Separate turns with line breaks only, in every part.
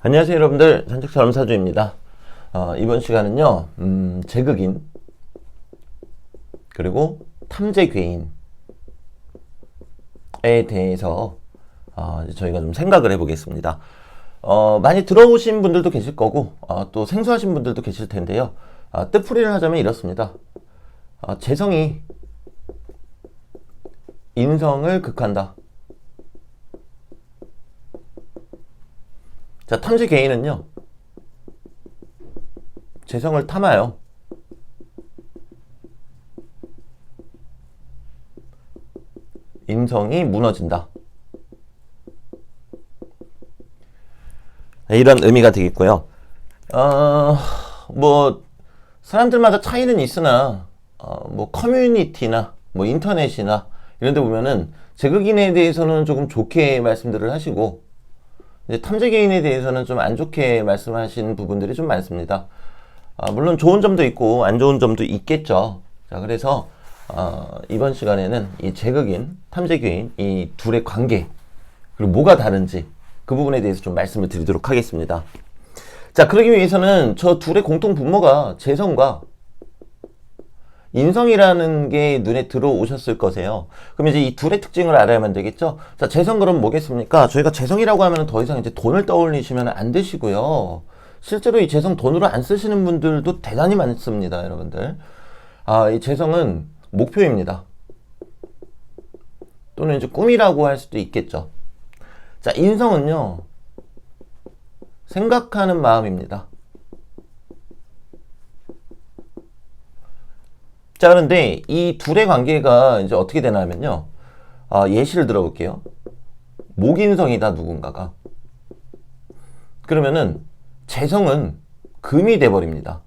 안녕하세요 여러분들, 산책사람 사주입니다. 이번 시간은요 제극인 그리고 탐재괴인에 대해서 이제 저희가 좀 생각을 해보겠습니다. 많이 들어오신 분들도 계실 거고 또 생소하신 분들도 계실 텐데요. 뜻풀이를 하자면 이렇습니다. 재성이 인성을 극한다. 자, 탐재괴인은요 재성을 탐하여 인성이 무너진다. 이런 의미가 되겠고요. 뭐 사람들마다 차이는 있으나 뭐 커뮤니티나 뭐 인터넷이나 이런 데 보면은 제극인에 대해서는 조금 좋게 말씀들을 하시고 이제 탐재괴인에 대해서는 좀 안 좋게 말씀하신 부분들이 좀 많습니다. 물론 좋은 점도 있고 안 좋은 점도 있겠죠. 자, 그래서 이번 시간에는 이 제극인, 탐재괴인 이 둘의 관계 그리고 뭐가 다른지 그 부분에 대해서 좀 말씀을 드리도록 하겠습니다. 자, 그러기 위해서는 저 둘의 공통 분모가 재성과 인성이라는 게 눈에 들어오셨을 거세요. 그럼 이제 이 둘의 특징을 알아야만 되겠죠. 자, 재성 그럼 뭐겠습니까? 저희가 재성이라고 하면 더 이상 이제 돈을 떠올리시면 안 되시고요. 실제로 이 재성 돈으로 안 쓰시는 분들도 대단히 많습니다, 여러분들. 이 재성은 목표입니다. 또는 이제 꿈이라고 할 수도 있겠죠. 자, 인성은요, 생각하는 마음입니다. 자, 그런데 이 둘의 관계가 이제 어떻게 되냐면요. 예시를 들어볼게요. 목인성이다, 누군가가. 그러면은 재성은 금이 돼버립니다.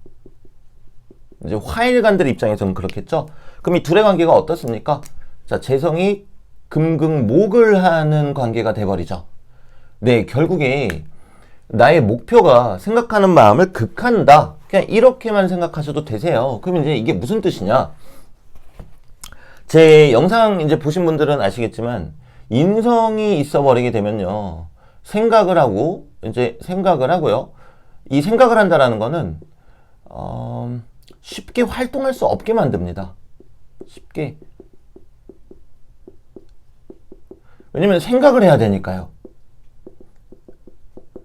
이제 화일관들 입장에서는 그렇겠죠. 그럼 이 둘의 관계가 어떻습니까? 자, 재성이 금극목을 하는 관계가 돼버리죠. 네, 결국에 나의 목표가 생각하는 마음을 극한다. 그냥 이렇게만 생각하셔도 되세요. 그럼 이제 이게 무슨 뜻이냐? 제 영상 이제 보신 분들은 아시겠지만 인성이 있어 버리게 되면요. 생각을 하고요. 이 생각을 한다라는 거는 쉽게 활동할 수 없게 만듭니다. 쉽게. 왜냐면 생각을 해야 되니까요.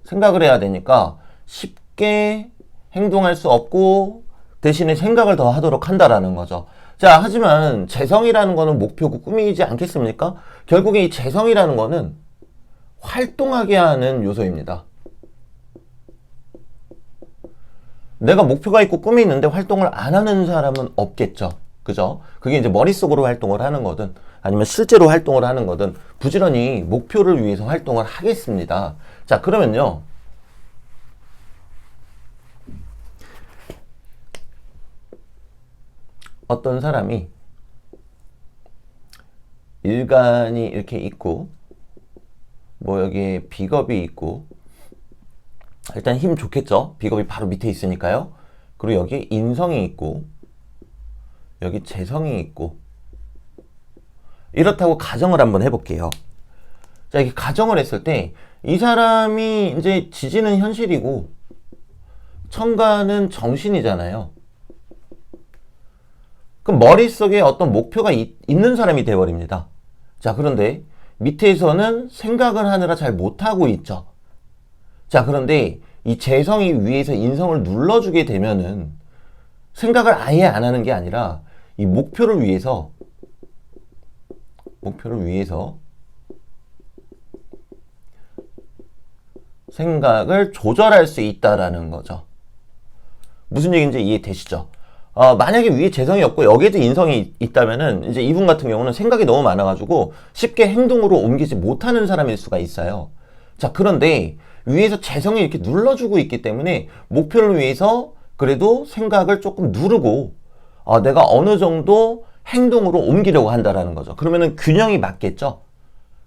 생각을 해야 되니까 쉽게 행동할 수 없고 대신에 생각을 더 하도록 한다라는 거죠. 자, 하지만 재성이라는 거는 목표고 꿈이지 않겠습니까? 결국에 이 재성이라는 거는 활동하게 하는 요소입니다. 내가 목표가 있고 꿈이 있는데 활동을 안 하는 사람은 없겠죠. 그죠? 그게 이제 머릿속으로 활동을 하는 거든 아니면 실제로 활동을 하는 거든 부지런히 목표를 위해서 활동을 하겠습니다. 자, 그러면요. 어떤 사람이 일간이 이렇게 있고 뭐 여기에 비겁이 있고 일단 힘 좋겠죠. 비겁이 바로 밑에 있으니까요. 그리고 여기 인성이 있고 여기 재성이 있고 이렇다고 가정을 한번 해볼게요. 자, 이렇게 가정을 했을 때 이 사람이 이제 지지는 현실이고 천간은 정신이잖아요. 그럼 머릿속에 어떤 목표가 있는 사람이 돼버립니다. 자, 그런데 밑에서는 생각을 하느라 잘 못하고 있죠. 자, 그런데 이 재성이 위에서 인성을 눌러주게 되면은 생각을 아예 안 하는 게 아니라 이 목표를 위해서 생각을 조절할 수 있다라는 거죠. 무슨 얘기인지 이해되시죠? 만약에 위에 재성이 없고 여기에도 인성이 있다면은 이제 이분 같은 경우는 생각이 너무 많아가지고 쉽게 행동으로 옮기지 못하는 사람일 수가 있어요. 자, 그런데 위에서 재성이 이렇게 눌러주고 있기 때문에 목표를 위해서 그래도 생각을 조금 누르고 내가 어느 정도 행동으로 옮기려고 한다라는 거죠. 그러면은 균형이 맞겠죠.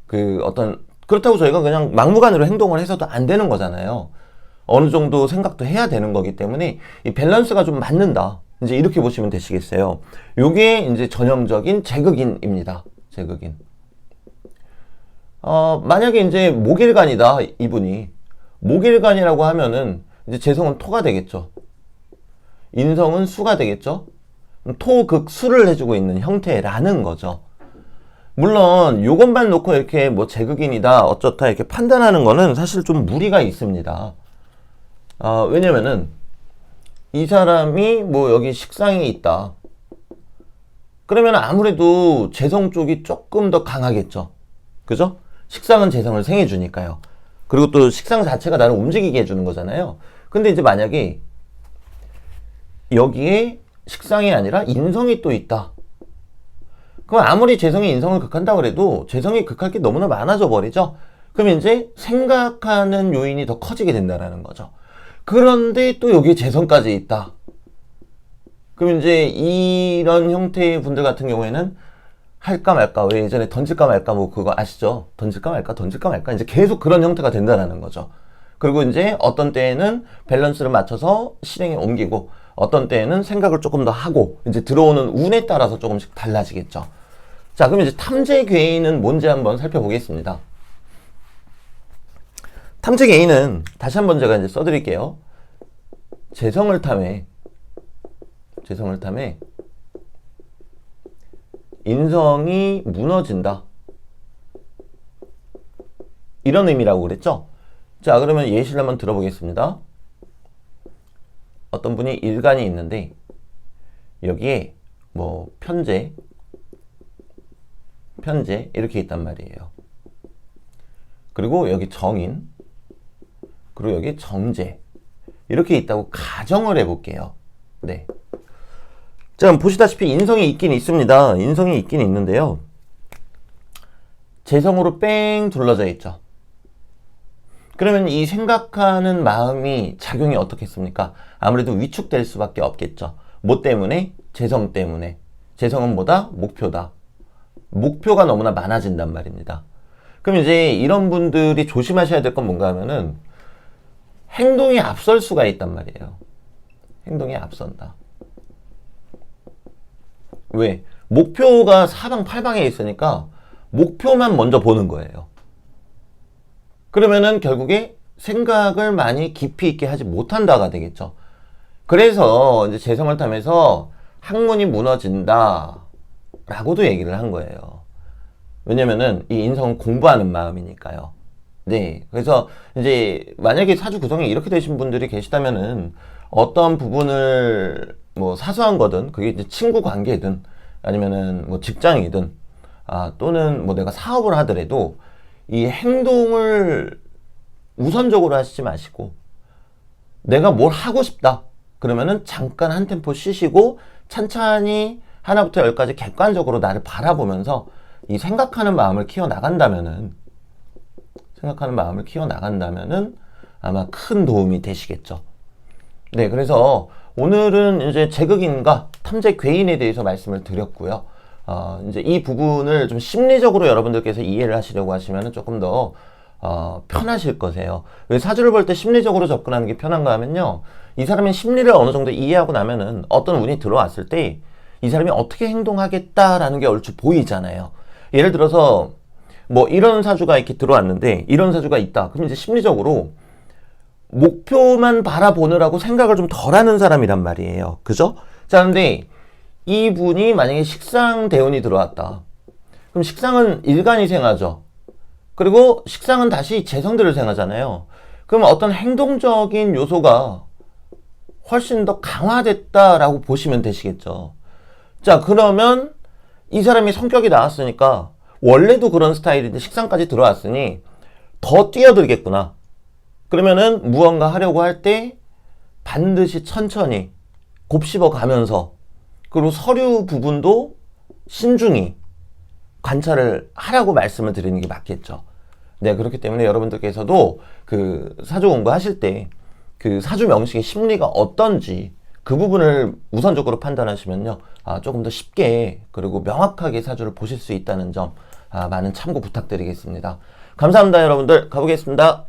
그렇다고 저희가 그냥 막무가내로 행동을 해서도 안 되는 거잖아요. 어느 정도 생각도 해야 되는 거기 때문에 이 밸런스가 좀 맞는다. 이제 이렇게 보시면 되시겠어요. 요게 이제 전형적인 제극인입니다. 제극인. 만약에 이제 목일간이다, 이분이. 목일간이라고 하면은 이제 재성은 토가 되겠죠. 인성은 수가 되겠죠. 토극수를 해주고 있는 형태라는 거죠. 물론 요것만 놓고 이렇게 뭐 제극인이다 어쩌다 이렇게 판단하는 거는 사실 좀 무리가 있습니다. 왜냐면은 이 사람이 뭐 여기 식상이 있다. 그러면 아무래도 재성 쪽이 조금 더 강하겠죠. 그죠? 식상은 재성을 생해주니까요. 그리고 또 식상 자체가 나를 움직이게 해주는 거잖아요. 근데 이제 만약에 여기에 식상이 아니라 인성이 또 있다. 그럼 아무리 재성이 인성을 극한다 그래도 재성이 극할 게 너무나 많아져 버리죠. 그럼 이제 생각하는 요인이 더 커지게 된다는 거죠. 그런데 또 여기에 재성까지 있다. 그럼 이제 이런 형태의 분들 같은 경우에는 할까 말까, 왜 예전에 던질까 말까 뭐 그거 아시죠? 던질까 말까 이제 계속 그런 형태가 된다는 거죠. 그리고 이제 어떤 때에는 밸런스를 맞춰서 실행에 옮기고 어떤 때에는 생각을 조금 더 하고 이제 들어오는 운에 따라서 조금씩 달라지겠죠. 자, 그럼 이제 탐재 괴인은 뭔지 한번 살펴보겠습니다. 탐재 괴인은 다시 한번 제가 이제 써드릴게요. 재성을 탐해 인성이 무너진다. 이런 의미라고 그랬죠? 자, 그러면 예시를 한번 들어보겠습니다. 어떤 분이 일간이 있는데 여기에 뭐 편재 이렇게 있단 말이에요. 그리고 여기 정인, 그리고 여기 정재 이렇게 있다고 가정을 해볼게요. 네. 자, 보시다시피 인성이 있긴 있습니다. 인성이 있긴 있는데요. 재성으로 뺑 둘러져 있죠. 그러면 이 생각하는 마음이 작용이 어떻겠습니까? 아무래도 위축될 수밖에 없겠죠. 뭐 때문에? 재성 때문에. 재성은 뭐다? 목표다. 목표가 너무나 많아진단 말입니다. 그럼 이제 이런 분들이 조심하셔야 될 건 뭔가 하면은 행동이 앞설 수가 있단 말이에요. 행동이 앞선다. 왜? 목표가 사방팔방에 있으니까 목표만 먼저 보는 거예요. 그러면은 결국에 생각을 많이 깊이 있게 하지 못한다가 되겠죠. 그래서 이제 재성을 타면서 학문이 무너진다 라고도 얘기를 한 거예요. 왜냐면은 이 인성은 공부하는 마음이니까요. 네. 그래서 이제 만약에 사주 구성이 이렇게 되신 분들이 계시다면은 어떤 부분을 뭐 사소한 거든 그게 이제 친구 관계든 아니면은 뭐 직장이든 또는 뭐 내가 사업을 하더라도 이 행동을 우선적으로 하시지 마시고 내가 뭘 하고 싶다 그러면은 잠깐 한 템포 쉬시고 천천히 하나부터 열까지 객관적으로 나를 바라보면서 이 생각하는 마음을 키워나간다면은 아마 큰 도움이 되시겠죠. 네, 그래서 오늘은 이제 제극인과 탐재 괴인에 대해서 말씀을 드렸고요. 이제 이 부분을 좀 심리적으로 여러분들께서 이해를 하시려고 하시면 조금 더 편하실 거세요. 왜 사주를 볼 때 심리적으로 접근하는 게 편한가 하면요. 이 사람의 심리를 어느 정도 이해하고 나면은 어떤 운이 들어왔을 때 이 사람이 어떻게 행동하겠다라는 게 얼추 보이잖아요. 예를 들어서 뭐 이런 사주가 이렇게 들어왔는데 이런 사주가 있다. 그럼 이제 심리적으로 목표만 바라보느라고 생각을 좀 덜 하는 사람이란 말이에요. 그죠? 자, 근데 이분이 만약에 식상 대운이 들어왔다. 그럼 식상은 일간이 생하죠. 그리고 식상은 다시 재성들을 생하잖아요. 그럼 어떤 행동적인 요소가 훨씬 더 강화됐다라고 보시면 되시겠죠. 자, 그러면 이 사람이 성격이 나왔으니까 원래도 그런 스타일인데 식상까지 들어왔으니 더 뛰어들겠구나. 그러면은 무언가 하려고 할 때 반드시 천천히 곱씹어 가면서 그리고 서류 부분도 신중히 관찰을 하라고 말씀을 드리는 게 맞겠죠. 네, 그렇기 때문에 여러분들께서도 그 사주 공부하실 때 그 사주 명식의 심리가 어떤지 그 부분을 우선적으로 판단하시면요. 조금 더 쉽게 그리고 명확하게 사주를 보실 수 있다는 점 많은 참고 부탁드리겠습니다. 감사합니다, 여러분들. 가보겠습니다.